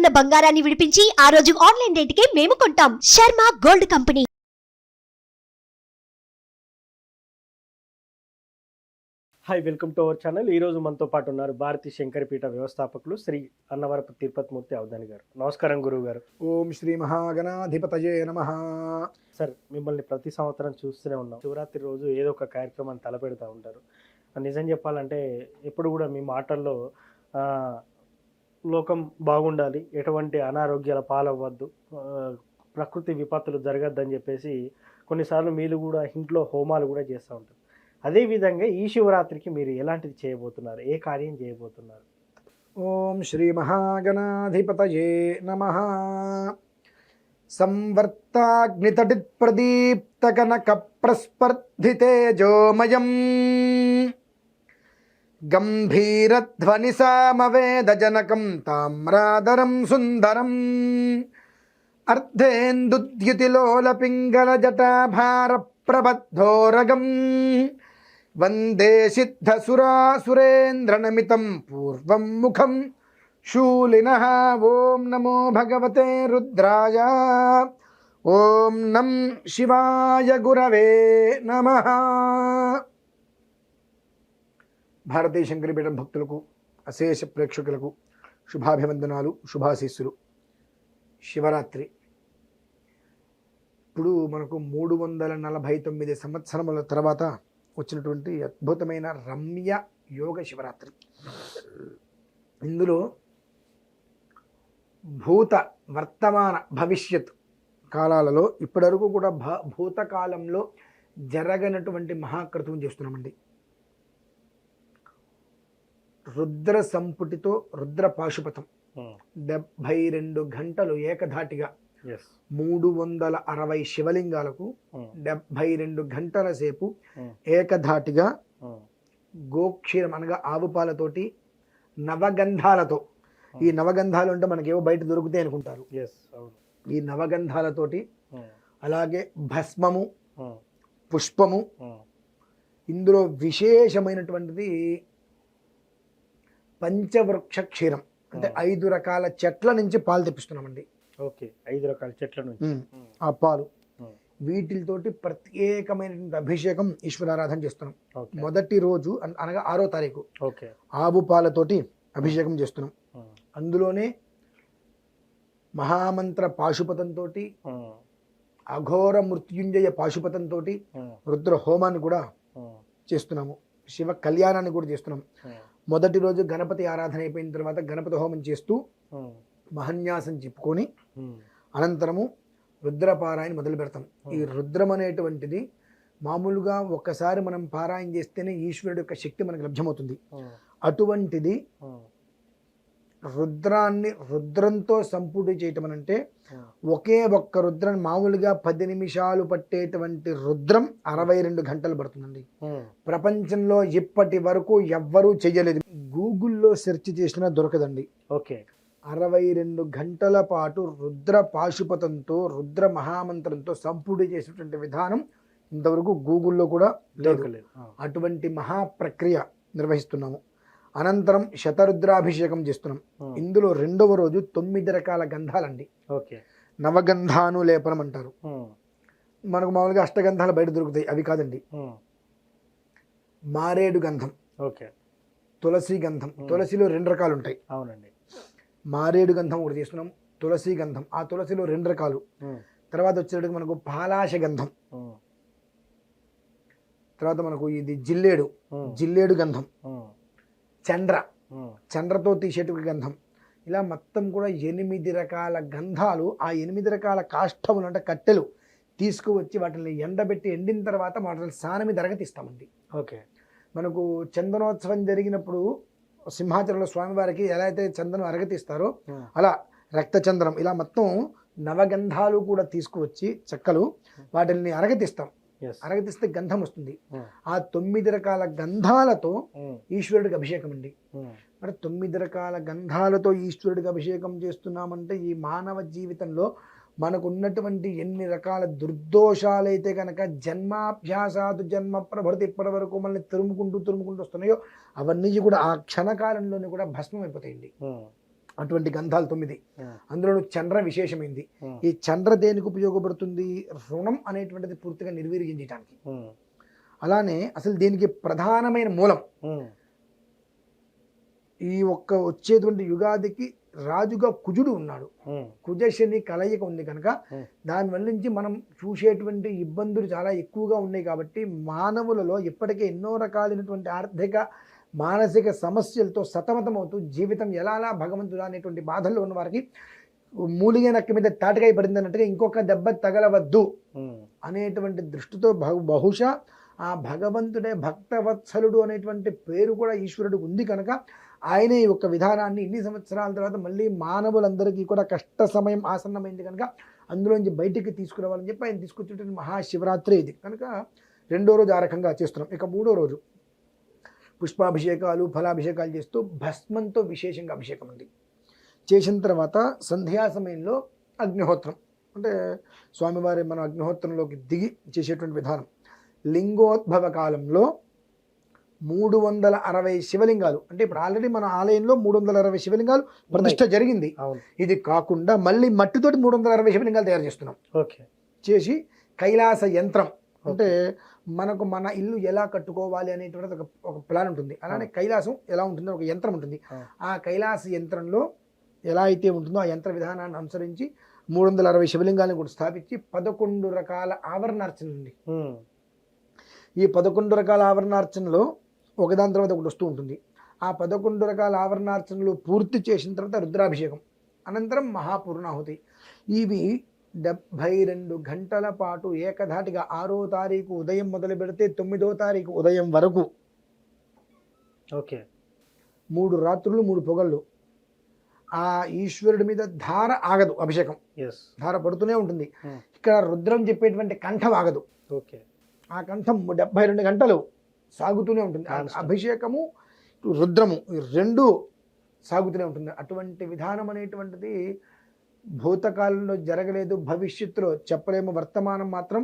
ఉన్న బంగారాన్ని విడిపించి ఆ రోజు ఆన్లైన్ రేటుకే మేము కొంటాం. Sharma gold company. Hi, welcome to our channel. ఈరోజు మనతో పాటు ఉన్నారు భారతీ శంకరపీఠ వ్యవస్థాపకులు శ్రీ అన్నవరపు తిరుపతిమూర్తి అవధాని గారు. నమస్కారం గురువు గారు. ఓం శ్రీ మహాగణాధిపతయే నమః. సార్, మిమ్మల్ని ప్రతి సంవత్సరం చూస్తూనే ఉన్నాం. శివరాత్రి రోజు ఏదో ఒక కార్యక్రమాన్ని తలపెడతా ఉంటారు. నిజం చెప్పాలంటే ఎప్పుడు కూడా మీ మాటల్లో లోకం బాగుండాలి, ఎటువంటి అనారోగ్యాల పాలవ్వద్దు, ప్రకృతి విపత్తులు జరగద్దని చెప్పేసి కొన్నిసార్లు మీరు కూడా ఇంట్లో హోమాలు కూడా చేస్తూ ఉంటారు. అదేవిధంగా ఈ శివరాత్రికి మీరు ఎలాంటిది చేయబోతున్నారు, ఏ కార్యం చేయబోతున్నారు? ఓం శ్రీ మహాగణాధిపతయే నమః. సంవర్తాగ్నితటి ప్రదీప్తకనక ప్రస్పర్ధితేజోమయం గంభీరధ్వని సామవేదజనకం తామ్రాదరం సుందరం అర్ధేందుద్యుతిలోలపింగళజటాభార ప్రబద్ధోరగం వందే సిద్ధసురాసురేంద్రనమితం పూర్వం ముఖం శూలినః. ఓం నమో భగవతే రుద్రాయ. ఓం నం శివాయ గురవే నమః. భారతీయ శంకరపీఠం భక్తులకు, అశేష ప్రేక్షకులకు శుభాభివందనాలు, శుభాశీస్సులు. శివరాత్రి ఇప్పుడు మనకు 349 సంవత్సరముల తర్వాత వచ్చినటువంటి అద్భుతమైన రమ్య యోగ శివరాత్రి. ఇందులో భూత, వర్తమాన, భవిష్యత్ కాలాలలో ఇప్పటివరకు కూడా భూతకాలంలో జరగనటువంటి మహాకృతం చేస్తున్నామండి. రుద్ర సంపుటితో రుద్ర పాశుపతం 72 గంటలు ఏకధాటిగా 360 శివలింగాలకు 72 గంటల సేపు ఏకధాటిగా గోక్షీరం అనగా ఆవు పాలతోటి, నవగంధాలతో, ఈ నవగంధాలు అంటే మనకేవో బయట దొరుకుతాయి అనుకుంటారు. ఈ నవగంధాలతోటి, అలాగే భస్మము, పుష్పము, ఇందులో విశేషమైనటువంటిది పంచవృక్ష క్షీరం, అంటే 5 రకాల చెట్ల నుంచి పాలు తెప్పిస్తున్నామండి. ఓకే, 5 రకాల చెట్ల నుంచి ఆ పాలు, వీటితోటి ప్రత్యేకమైనటువంటి అభిషేకం, ఈశ్వరారాధన చేస్తున్నాం. మొదటి రోజు అనగా 6వ తారీఖు ఆవు పాలతోటి అభిషేకం చేస్తున్నాం. అందులోనే మహామంత్ర పాశుపతంతో, అఘోర మృత్యుంజయ పాశుపతంతో రుద్ర హోమాన్ని కూడా చేస్తున్నాము. శివ కళ్యాణాన్ని కూడా చేస్తున్నాం. మొదటి రోజు గణపతి ఆరాధన అయిపోయిన తర్వాత గణపతి హోమం చేస్తూ మహన్యాసం చెప్పుకొని అనంతరము రుద్రపారాయణ మొదలు పెడతాం. ఈ రుద్రం అనేటువంటిది మామూలుగా ఒక్కసారి మనం పారాయణ చేస్తేనే ఈశ్వరుడు యొక్క శక్తి మనకు లభ్యమవుతుంది. అటువంటిది రుద్రాన్ని రుద్రంతో సంపూర్తి చేయటం అంటే ఒకే ఒక్క రుద్రం మామూలుగా 10 నిమిషాలు పట్టేటువంటి రుద్రం 62 గంటలు పడుతుందండి. ప్రపంచంలో ఇప్పటి వరకు ఎవ్వరూ చెయ్యలేదు. గూగుల్లో సెర్చ్ చేసినా దొరకదండి. 62 గంటల పాటు రుద్ర పాశుపతంతో, రుద్ర మహామంత్రంతో సంపూర్తి చేసేటువంటి విధానం ఇంతవరకు గూగుల్లో కూడా దొరకలేదు. అటువంటి మహాప్రక్రియ నిర్వహిస్తున్నాము. అనంతరం శతరుద్రాభిషేకం చేస్తున్నాం. ఇందులో 2వ రోజు 9 రకాల గంధాలండి. నవగంధానులేపనం అంటారు. మనకు మామూలుగా అష్టగంధాలు బయట దొరుకుతాయి, అవి కాదండి. మారేడు గంధం, తులసి గంధం. తులసిలో 2 రకాలు ఉంటాయి. అవునండి. మారేడు గంధం ఒకటి చేస్తున్నాం, తులసి గంధం. ఆ తులసిలో 2 రకాలు. తర్వాత వచ్చేటప్పుడు మనకు పాలాశ గంధం, తర్వాత మనకు ఇది జిల్లేడు గంధం, చండ్రతో తీసేటువంటి గంధం. ఇలా మొత్తం కూడా 8 రకాల గంధాలు, ఆ 8 రకాల కాష్టములు అంటే కట్టెలు తీసుకువచ్చి వాటిని ఎండబెట్టి ఎండిన తర్వాత వాటిని స్నానం మీద అరగతీస్తామండి. మనకు చందనోత్సవం జరిగినప్పుడు సింహాచలంలో స్వామివారికి ఎలా అయితే చందనం అరగతీస్తారో అలా రక్తచందనం, ఇలా మొత్తం నవగంధాలు కూడా తీసుకువచ్చి చెక్కలు వాటిని అరగతీస్తాం. అరగతీస్తే గంధం వస్తుంది. ఆ 9 రకాల గంధాలతో ఈశ్వరుడికి అభిషేకం అండి. మరి 9 రకాల గంధాలతో ఈశ్వరుడికి అభిషేకం చేస్తున్నామంటే ఈ మానవ జీవితంలో మనకు ఉన్నటువంటి ఎన్ని రకాల దుర్దోషాలైతే కనుక జన్మాభ్యాసాదు జన్మ ప్రభృతి ఇప్పటి వరకు మనల్ని తరుముకుంటూ వస్తున్నాయో అవన్నీ కూడా ఆ క్షణకాలంలోనే కూడా భస్మం అయిపోతాయండి. అటువంటి గంధాలు 9. ఉమ్, అందులో చంద్ర విశేషమైంది. ఉమ్, ఈ చంద్ర దేనికి ఉపయోగపడుతుంది? రుణం అనేటువంటిది పూర్తిగా నిర్వీర్యం చేయడానికి. ఉమ్, అలానే అసలు దీనికి ప్రధానమైన మూలం ఉమ్, ఈ ఒక్క వచ్చేటువంటి యుగాదికి రాజుగా కుజుడు ఉన్నాడు. ఉమ్, కుజశని కలయిక ఉంది కనుక Hmm. దానివల్ల నుంచి మనం చూసేటువంటి ఇబ్బందులు చాలా ఎక్కువగా ఉన్నాయి. కాబట్టి మానవులలో ఇప్పటికే ఎన్నో రకాలైనటువంటి ఆర్థిక మానసిక సమస్యలతో సతమతమవుతూ జీవితం ఎలా భగవంతుడా అనేటువంటి బాధల్లో ఉన్న వారికి మూలిగే నక్క మీద తాటికాయ పడింది అన్నట్టుగా ఇంకొక దెబ్బ తగలవద్దు ఉమ్, అనేటువంటి దృష్టితో బహుశా ఆ భగవంతుడే భక్తవత్సలుడు అనేటువంటి పేరు కూడా ఈశ్వరుడికి ఉంది కనుక ఆయనే ఈ యొక్క విధానాన్ని ఇన్ని సంవత్సరాల తర్వాత మళ్ళీ మానవులందరికీ కూడా కష్ట సమయం ఆసన్నమైంది కనుక అందులోంచి బయటికి తీసుకురావాలని చెప్పి ఆయన తీసుకొచ్చేటువంటి మహాశివరాత్రి ఇది కనుక 2వ రోజు ఆ రకంగా చేస్తున్నాం. ఇక 3వ రోజు పుష్పాభిషేకాలు ఫలాభిషేకాలు చేస్తూ భస్మంతో విశేషంగా అభిషేకం ఉంది. చేసిన తర్వాత సంధ్యా సమయంలో అగ్నిహోత్రం అంటే స్వామివారి మనం అగ్నిహోత్రంలోకి దిగి చేసేటువంటి విధానం. లింగోద్భవ కాలంలో 360 శివలింగాలు అంటే ఇప్పుడు ఆల్రెడీ మన ఆలయంలో 360 శివలింగాలు ప్రతిష్ఠ జరిగింది. అవును, ఇది కాకుండా మళ్ళీ మట్టితోటి 360 శివలింగాలు తయారు చేస్తున్నాం. ఓకే, చేసి కైలాస యంత్రం అంటే మనకు మన ఇల్లు ఎలా కట్టుకోవాలి అనేటువంటిది ఒక ప్లాన్ ఉంటుంది. అలానే కైలాసం ఎలా ఉంటుందో ఒక యంత్రం ఉంటుంది. ఆ కైలాస యంత్రంలో ఎలా అయితే ఉంటుందో ఆ యంత్ర విధానాన్ని అనుసరించి 360 శివలింగాలను కూడా స్థాపించి 11 రకాల ఆవరణార్చన ఉంది. ఉమ్, ఈ 11 రకాల ఆవరణార్చనలో ఒకదాని తర్వాత ఒకటి వస్తూ ఉంటుంది. ఆ 11 రకాల ఆవరణార్చనలు పూర్తి చేసిన తర్వాత రుద్రాభిషేకం అనంతరం మహాపూర్ణాహుతి. ఇవి 72 గంటల పాటు ఏకధాటిగా 6వ తారీఖు ఉదయం మొదలు పెడితే 9వ తారీఖు ఉదయం వరకు ఓకే, 3 రాత్రులు 3 పొగళ్ళు ఆ ఈశ్వరుడి మీద ధార ఆగదు. అభిషేకం ఎస్, ధార పడుతూనే ఉంటుంది. Hmm. ఇక్కడ రుద్రం చెప్పేటువంటి కంఠం ఆగదు. ఓకే, ఆ కంఠం 72 గంటలు సాగుతూనే ఉంటుంది. ఆ Non-stop. అభిషేకము రుద్రము ఈ 2 సాగుతూనే ఉంటుంది. అటువంటి విధానం అనేటువంటిది భూతకాలంలో జరగలేదు, భవిష్యత్తులో చెప్పలేము. వర్తమానం మాత్రం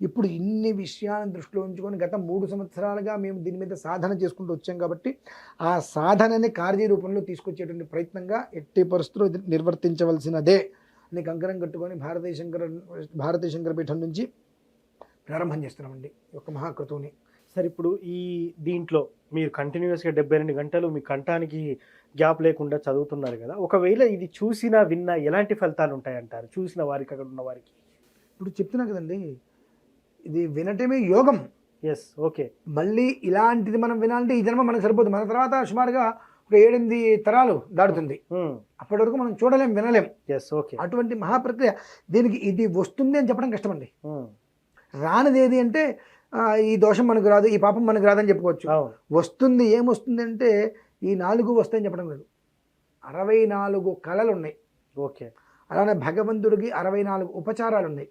ఇప్పుడు ఇన్ని విషయాలను దృష్టిలో ఉంచుకొని గత 3 సంవత్సరాలుగా మేము దీని మీద సాధన చేసుకుంటూ వచ్చాం కాబట్టి ఆ సాధనని కార్యరూపంలో తీసుకొచ్చేటువంటి ప్రయత్నంగా ఎట్టి పరిస్థితుల్లో ఇది నిర్వర్తించవలసినదే అని కంకణం కట్టుకొని భారతీయ శంకరపీఠం నుంచి ప్రారంభం చేస్తున్నామండి ఈ యొక్క మహాకృతువుని. సార్ ఇప్పుడు దీంట్లో మీరు కంటిన్యూస్గా 72 గంటలు మీ కంఠానికి గ్యాప్ లేకుండా చదువుతున్నారు కదా, ఒకవేళ ఇది చూసినా విన్నా ఎలాంటి ఫలితాలు ఉంటాయంటారు చూసిన వారికి, అక్కడ ఉన్న వారికి? ఇప్పుడు చెప్తున్నా కదండి, ఇది వినటమే యోగం. ఎస్, ఓకే, మళ్ళీ ఇలాంటిది మనం వినాలంటే ఈ జన్మ మనకు సరిపోతుంది. మన తర్వాత సుమారుగా ఒక 7-8 తరాలు దాటుతుంది. అప్పటి వరకు మనం చూడలేం, వినలేం. ఎస్, ఓకే, అటువంటి మహాప్రక్రియ. దీనికి ఇది వస్తుంది అని చెప్పడం కష్టమండి. రానిది ఏది అంటే ఈ దోషం మనకు రాదు, ఈ పాపం మనకు రాదని చెప్పుకోవచ్చు. వస్తుంది, ఏమొస్తుంది అంటే ఈ 4 వస్తాయని చెప్పడం లేదు. 64 కళలు ఉన్నాయి. ఓకే, అలానే భగవంతుడికి 64 ఉపచారాలు ఉన్నాయి.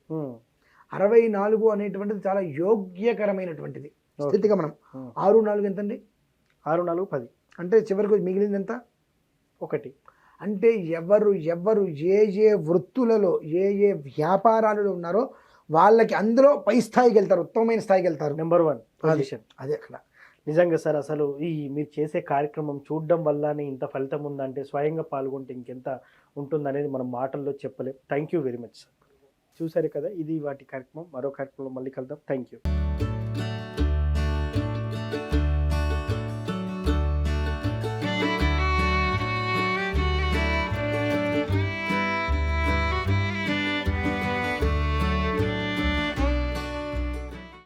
64 అనేటువంటిది చాలా యోగ్యకరమైనటువంటిది స్థితిగా. మనం 6-4 ఎంతండి? 6-4 10 అంటే చివరికి మిగిలింది ఎంత? 1. అంటే ఎవరు ఏ వృత్తులలో ఏ వ్యాపారాలలో ఉన్నారో వాళ్ళకి అందులో పై స్థాయికి వెళ్తారు, ఉత్తమమైన స్థాయికి వెళ్తారు. Number 1 position. అదే అక్కడ నిజంగా సార్, అసలు మీరు చేసే కార్యక్రమం చూడడం వల్లనే ఇంత ఫలితం ఉందంటే స్వయంగా పాల్గొంటే ఇంకెంత ఉంటుందనేది మనం మాటల్లో చెప్పలేం. Thank you very much sir. చూసారు కదా, ఇది వాటి కార్యక్రమం. మరో కార్యక్రమంలో మళ్ళీ కలుద్దాం. Thank you.